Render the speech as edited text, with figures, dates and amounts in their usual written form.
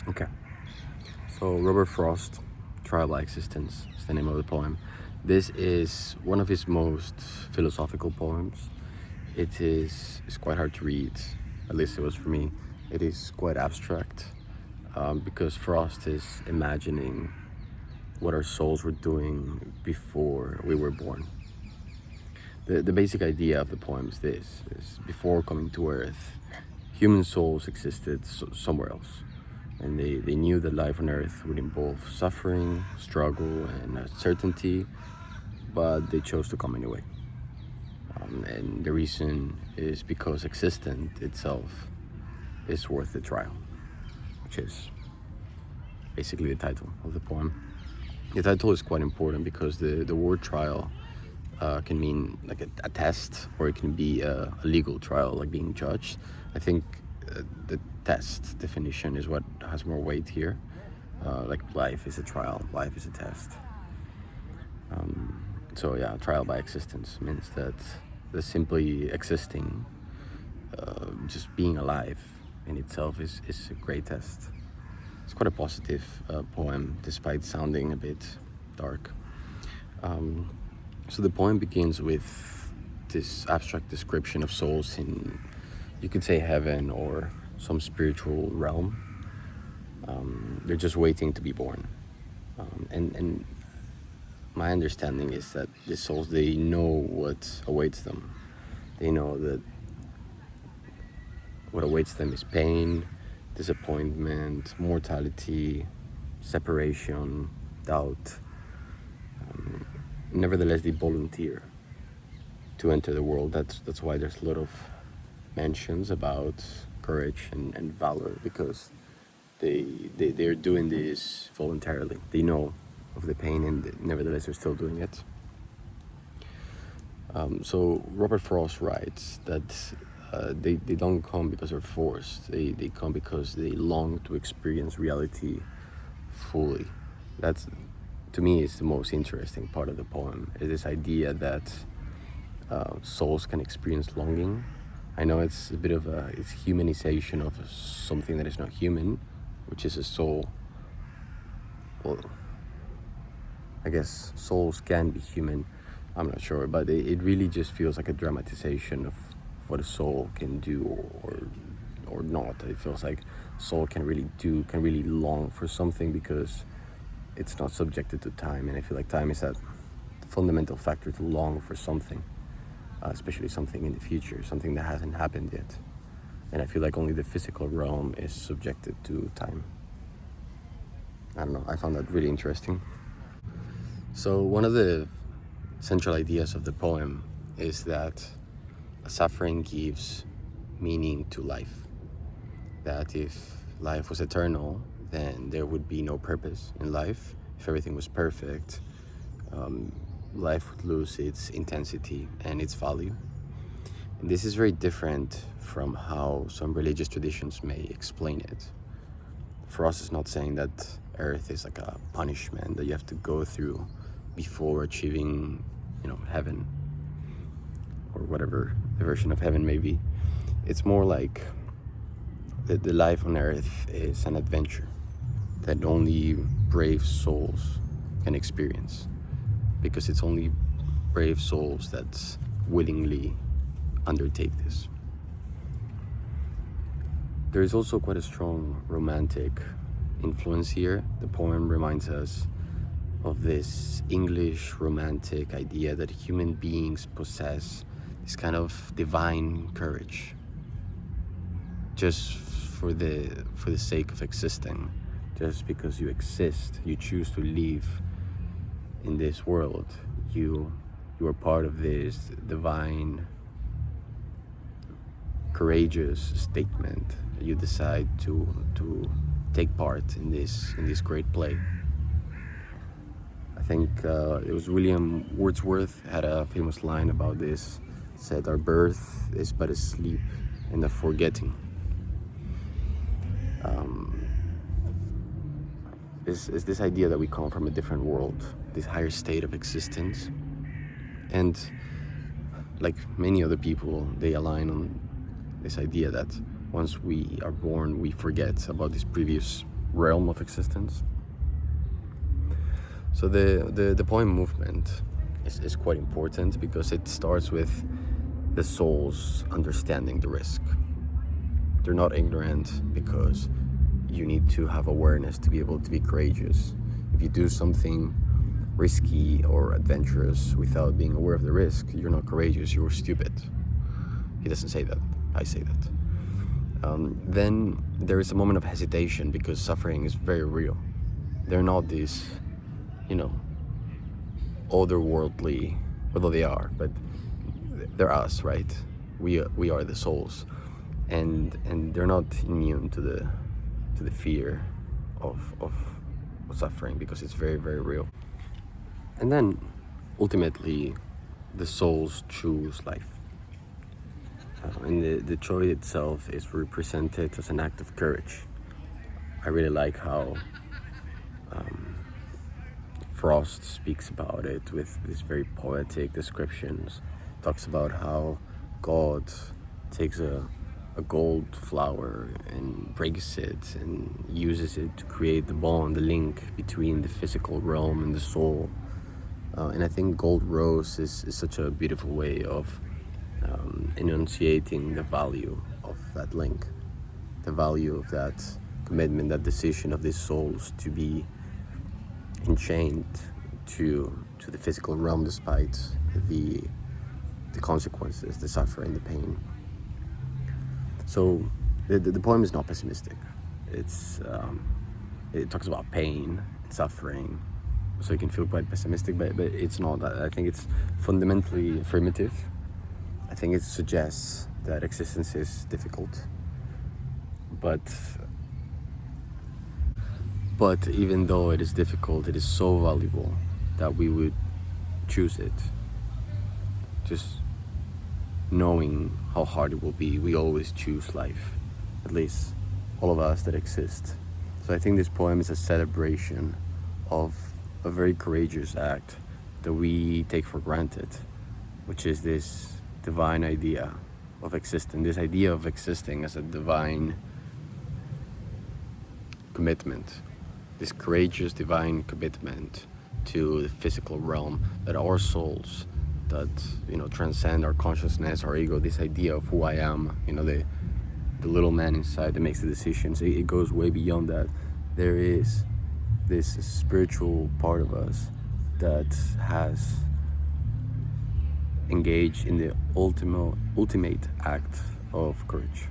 Okay, so Robert Frost, Trial by Existence is the name of the poem. This is one of his most philosophical poems. It is quite hard to read, at least it was for me. It is quite abstract because Frost is imagining what our souls were doing before we were born. The basic idea of the poem is this, is before coming to Earth, human souls existed somewhere else. And they knew that life on Earth would involve suffering, struggle, and uncertainty, but they chose to come anyway. And the reason is because existence itself is worth the trial, which is basically the title of the poem. The title is quite important because the word trial can mean like a test, or it can be a legal trial, like being judged. I think the test definition is what has more weight here. Like life is a trial, life is a test. So yeah, trial by existence means that the simply existing, just being alive in itself is a great test. It's quite a positive poem, despite sounding a bit dark. So the poem begins with this abstract description of souls in, you could say, heaven or some spiritual realm. They're just waiting to be born. And my understanding is that the souls, they know what awaits them. They know that what awaits them is pain, disappointment, mortality, separation, doubt. Nevertheless, they volunteer to enter the world. That's why there's a lot of mentions about courage and valor, because they're doing this voluntarily. They know of the pain, and nevertheless they're still doing it. So Robert Frost writes that they don't come because they're forced. They come because they long to experience reality fully. That's, to me, is the most interesting part of the poem, is this idea that souls can experience longing. I know it's a bit of it's humanization of something that is not human, which is a soul. Well, I guess souls can be human, I'm not sure, but it really just feels like a dramatization of what a soul can do or not. It feels like soul can really long for something because it's not subjected to time, and I feel like time is that fundamental factor to long for something, especially something in the future, something that hasn't happened yet. And I feel like only the physical realm is subjected to time. I don't know, I found that really interesting. So one of the central ideas of the poem is that suffering gives meaning to life. That if life was eternal, then there would be no purpose in life. If everything was perfect, life would lose its intensity and its value. And this is very different from how some religious traditions may explain it. For us, it's not saying that Earth is like a punishment that you have to go through before achieving, heaven, or whatever the version of heaven may be. It's more like the life on Earth is an adventure that only brave souls can experience, because it's only brave souls that willingly undertake this. There is also quite a strong romantic influence here. The poem reminds us of this English romantic idea that human beings possess this kind of divine courage, just for the sake of existing. Just because you exist, you choose to live in this world, you are part of this divine, courageous statement. You decide to take part in this great play. I think it was William Wordsworth had a famous line about this. It said, "Our birth is but a sleep and a forgetting." Is this idea that we come from a different world, this higher state of existence. And like many other people, they align on this idea that once we are born, we forget about this previous realm of existence. So the poem movement is quite important because it starts with the souls understanding the risk. They're not ignorant because you need to have awareness to be able to be courageous. If you do something risky or adventurous without being aware of the risk, you're not courageous, you're stupid. He doesn't say that, I say that. Then there is a moment of hesitation because suffering is very real. They're not these, otherworldly, although they are, but they're us, right? We are the souls, and they're not immune to the fear of suffering because it's very, very real. And then ultimately the souls choose life. And the choice itself is represented as an act of courage. I really like how Frost speaks about it with these very poetic descriptions. Talks about how God takes a gold flower and breaks it and uses it to create the bond, the link between the physical realm and the soul. And I think gold rose is such a beautiful way of enunciating the value of that link, the value of that commitment, that decision of these souls to be enchained to the physical realm despite the consequences, the suffering, the pain. So the poem is not pessimistic. It talks about pain and suffering, so you can feel quite pessimistic, but it's not. I think it's fundamentally affirmative. I think it suggests that existence is difficult, but even though it is difficult, it is so valuable that we would choose it. Just knowing how hard it will be, we always choose life, at least all of us that exist. So I think this poem is a celebration of a very courageous act that we take for granted, which is this divine idea of existing, this idea of existing as a divine commitment, this courageous divine commitment to the physical realm, that our souls that transcend our consciousness, our ego, this idea of who I am, the little man inside that makes the decisions. It goes way beyond that. There is this spiritual part of us that has engaged in the ultimate act of courage.